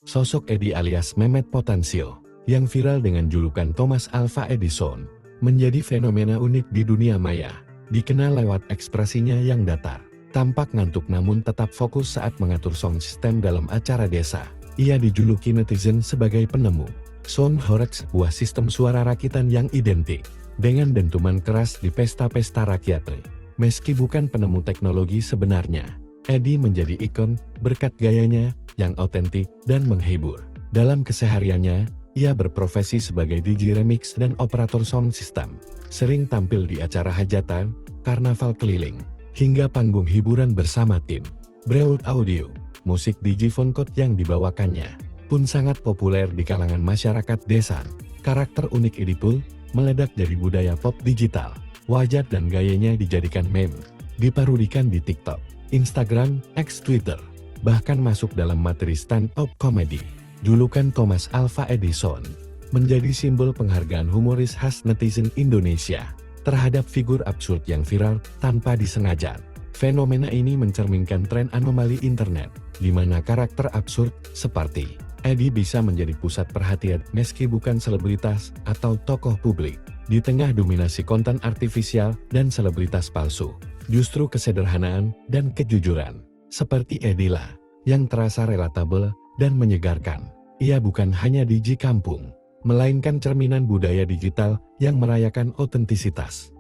Sosok Edi alias Mehmet Potensil, yang viral dengan julukan Thomas Alva Edison, menjadi fenomena unik di dunia maya. Dikenal lewat ekspresinya yang datar, tampak ngantuk namun tetap fokus saat mengatur sound system dalam acara desa. Ia dijuluki netizen sebagai penemu Sound Horrocks, sebuah sistem suara rakitan yang identik dengan dentuman keras di pesta-pesta rakyat. Meski bukan penemu teknologi sebenarnya, Edi menjadi ikon berkat gayanya yang otentik dan menghibur. Dalam kesehariannya, ia berprofesi sebagai DJ remix dan operator sound system, sering tampil di acara hajatan, karnaval keliling, hingga panggung hiburan bersama tim. Brewood Audio, musik DJ Phonecode yang dibawakannya pun sangat populer di kalangan masyarakat desa. Karakter unik Edi pun meledak dari budaya pop digital. Wajah dan gayanya dijadikan meme, diparudikan di TikTok, Instagram, X, Twitter, bahkan masuk dalam materi stand-up comedy. Julukan Thomas Alva Edison menjadi simbol penghargaan humoris khas netizen Indonesia terhadap figur absurd yang viral tanpa disengaja. Fenomena ini mencerminkan tren anomali internet, di mana karakter absurd seperti Edi bisa menjadi pusat perhatian meski bukan selebritas atau tokoh publik. Di tengah dominasi konten artifisial dan selebritas palsu, justru kesederhanaan dan kejujuran seperti Edi lah yang terasa relatable dan menyegarkan. Ia bukan hanya DJ kampung, melainkan cerminan budaya digital yang merayakan otentisitas.